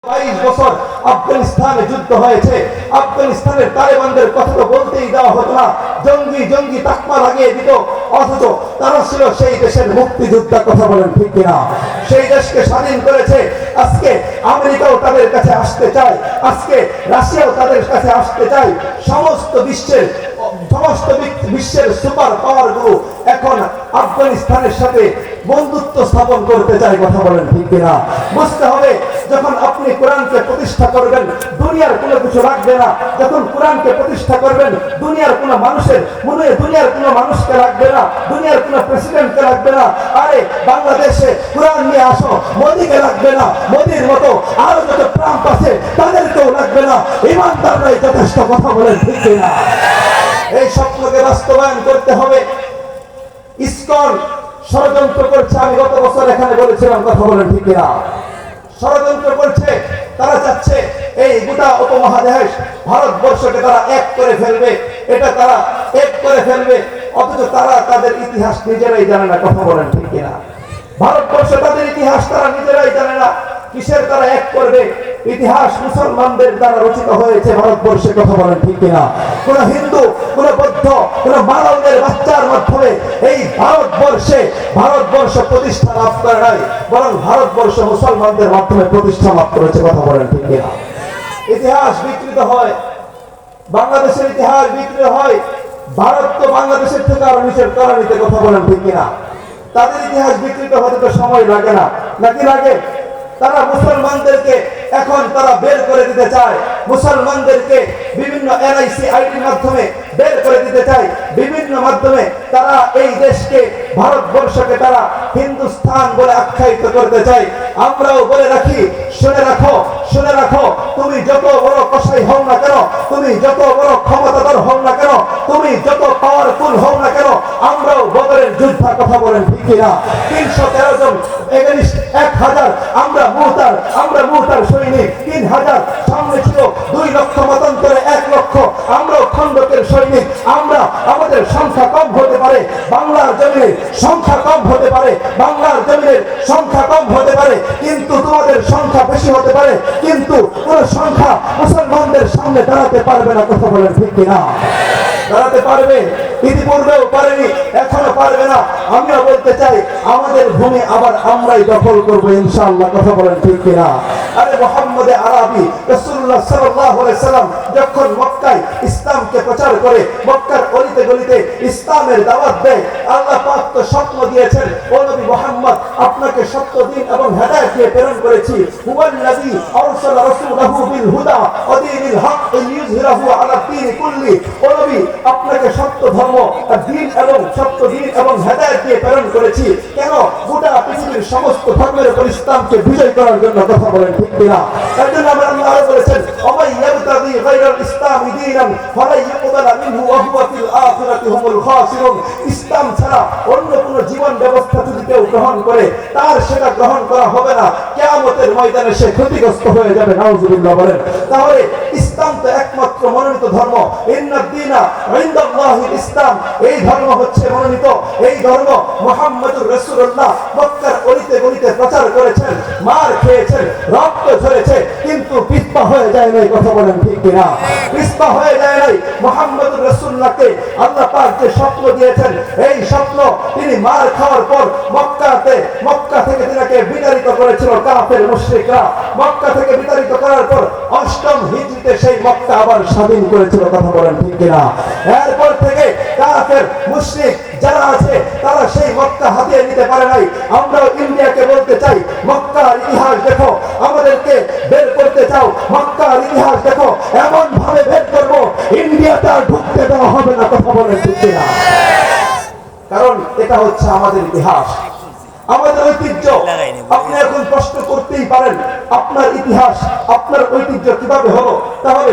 22 বছর আফগানিস্তানে যুদ্ধ হয়েছে। আফগানিস্তানের তালেবানদের কথা তো বলতেই দেওয়া হতো না, জঙ্গি জঙ্গি তাকমা লাগিয়ে দিত, অথচ তারা ছিল সেই দেশের মুক্তিযোদ্ধা। কথা বলেন ঠিক কিনা? সেই দেশকে স্বাধীন করেছে। আজকে আমেরিকাও তাদের কাছে আসতে চায়, আজকে রাশিয়াও তাদের কাছে আসতে চায়। সমস্ত বিশ্বের সুপার পাওয়ার গুলো এখন আফগানিস্তানের সাথে বন্ধুত্ব স্থাপন করতে চায়। কথা বলেন ঠিক কিনা? বুঝতে হবে, যখন আপনি কোরআনকে প্রতিষ্ঠা করবেন দুনিয়ার কোনো কিছু লাগবে না। যখন কোরআনকে প্রতিষ্ঠা করবেন দুনিয়ার কোনো মানুষকে লাগবে না, দুনিয়ার কোনো প্রেসিডেন্টকে লাগবে না। আরে বাংলাদেশে কোরআন নিয়ে আসো, মোদীকে লাগবে না, মোদীর মতো আরো যত ট্রাম্প আছে তাদেরকেও লাগবে না। ইমানদাররাই যথেষ্ট। কথা বলেন ঠিক কিনা? এই স্বপ্নকে বাস্তবায়ন করতে হবে। ইসকন ষড়যন্ত্র করছে, আমি গত বছর এখানে বলেছিলাম। কথা বলেন ঠিক কিনা? ষড়যন্ত্র করছে, তারা চাচ্ছে এই গোটা উপমহাদেশ ভারতবর্ষকে তারা এক করে ফেলবে, এটা তারা এক করে ফেলবে, অথচ তারা তাদের ইতিহাস নিজেরাই জানে না। কথা বলেন ঠিক কিনা? ভারতবর্ষ তাদের ইতিহাস তারা নিজেরাই জানে না। কিসের তারা এক করবে? ইতিহাস মুসলমানদের দ্বারা রচিত হয়েছে ভারতবর্ষে। কথা বলেন ঠিক কিনা? কোন হিন্দু, কোন বৌদ্ধ, কোন মানবের বাচ্চার মাধ্যমে এই ভারতবর্ষ প্রতিষ্ঠা লাভ করে নাই, বরং ভারতবর্ষ মুসলমানদের মাধ্যমে প্রতিষ্ঠা লাভ করেছে। কথা বলেন ঠিক কিনা? ইতিহাস বিকৃত হয়, বাংলাদেশের ইতিহাস বিকৃত হয়। ভারত তো বাংলাদেশের থেকে আরো নিচের তলানিতে। কথা বলেন ঠিক কিনা? তাদের ইতিহাস বিকৃত হতে তো সময় লাগে না, নাকি লাগে? তারা মুসলমানদেরকে এখন তারা বের করে দিতে চায়, মুসলমানদেরকে বিভিন্ন এনআইসি আইডির মাধ্যমে বের করে দিতে চায়, বিভিন্ন মাধ্যমে তারা এই দেশকে, ভারতবর্ষকে তারা হিন্দুস্তান বলে আখ্যায়িত করতে চায়। আমরাও বলে রাখি, শুনে রাখো, তুমি যত বড় কসাই হও না কেন, তুমি যত বড় ক্ষমতাধর হও না কেন, তুমি যত পাওয়ারফুল হও না কেন, আমরাও বদরের যোদ্ধা। কথা বলেন ঠিক কিনা? 313 জন এগেইনস্ট 1000, আমরা মুহতার সৈনিক 3000, সামনে ছিল 2 লক্ষ, মতান্তরে 1 লক্ষ। আমরাও খন্দকের সৈনিক। আমাদের সংখ্যা কম হতে পারে, বাংলার জমিনের সংখ্যা কম হতে পারে, কিন্তু তোমাদের সংখ্যা বেশি হতে পারে, কিন্তু কোন সংখ্যা মুসলমানদের সামনে দাঁড়াতে পারবে না। কথা বলেন ঠিক কিনা? দাঁড়াতে পারবে? ইতিপূর্বেও পারেনি, এখনো পারবে না। আমিও বলতে চাই, আমাদের ভূমি আবার আমরাই দখল করবো ইনশাআল্লাহ। কথা বলেন ঠিক কিনা? আরে মুহাম্মদ আরবি রাসূলুল্লাহ সাল্লাল্লাহু আলাইহি সাল্লাম যখন মক্কায় ইসলামকে প্রচার করে, মক্কার অলিতে গলিতে ইসলামের দাওয়াত দেয়, আল্লাহ পাক তো স্বপ্ন দিয়েছেন, ও নবী মুহাম্মদ, আপনাকে সত্য দিন এবং হেদায়েত দিয়ে প্রেরণ করেছি। হুয়াল্লাযী আরসালা রাসূলাহু বিল হুদা ওয়া দীনিল হক লিইয়ুযহিরাহু আলা দ্বীনি কুল্লি। ও নবী, আপনাকে সত্য ধর্ম, দ্বীন এবং হেদায়েত দিয়ে প্রেরণ করেছি। কেন? গোটা পৃথিবীর সমস্ত ধর্মের উপর ইসলামকে বিজয় করার জন্য। কথা বলেন ঠিক কিনা? তার জন্য আল্লাহ বলেছেন, ওমাই ইয়াবতাগি গায়রাল ইসলামি দীনান ফালা ইউকবালা মিনহু ওয়া হুয়া ফিল আখিরাতি হুমুল খাসিরুন। ইসলাম ছাড়া অন্য কোন জীবন ব্যবস্থা যদি কেউ গ্রহণ করে, তার সেটা গ্রহণ করা হবে না, কিয়ামতের ময়দানে সে ক্ষতিগ্রস্ত হয়ে যাবে। নাউযুবিল্লাহ বলেন। তাহলে ইসলাম তো একমাত্র মনোনীত ধর্ম। ইন্নাদ দীনা ইনদাল্লাহিল ইসলাম। এই ধর্ম হচ্ছে মনোনীত। এই ধর্ম মুহাম্মদুর রাসূলুল্লাহ মক্কার অলিতে গলিতে প্রচার করেছেন, মার খেয়েছেন, রক্ত ঝরেছে, কিন্তু পিছপা হয়ে যায় নাই। কথা বলেন ঠিক কিনা? পিছপা হয়ে যায় নাই। মুহাম্মদুর রাসূলুল্লাহকে আল্লাহ পাক যে স্বপ্ন দিয়েছেন, এই স্বপ্ন তিনি মার খাওয়ার পর মক্কা থেকে তিনাকে বিতাড়িত করেছিল কাফের মুশরিকরা। মক্কা থেকে বিতাড়িত করার পর 8ম হিজরিতে সেই মক্কা আবার স্বাধীন করেছিল। কথা বলেন ঠিক কিনা? এরপর থেকে কাফের মুশরিক যারা আছে তারা সেই মক্কা হাতিয়ে নিতে পারে নাই। আমরাও ইন্ডিয়াকে বলতে চাই, মক্কার ইতিহাস দেখো, আমাদেরকে বের করতে চাও, মক্কার ইতিহাস দেখো, এমন ভাবে বের করবো ইন্ডিয়াতে আর ঢুকতে দেওয়া হবে না। কথা বলেন ঠিক কিনা? কারণ এটা হচ্ছে আমাদের ইতিহাস, আমাদের ঐতিহ্য। আপনি এখন প্রশ্ন করতেই পারেন, আপনার ইতিহাস, আপনার ঐতিহ্য কিভাবে হলো? তাহলে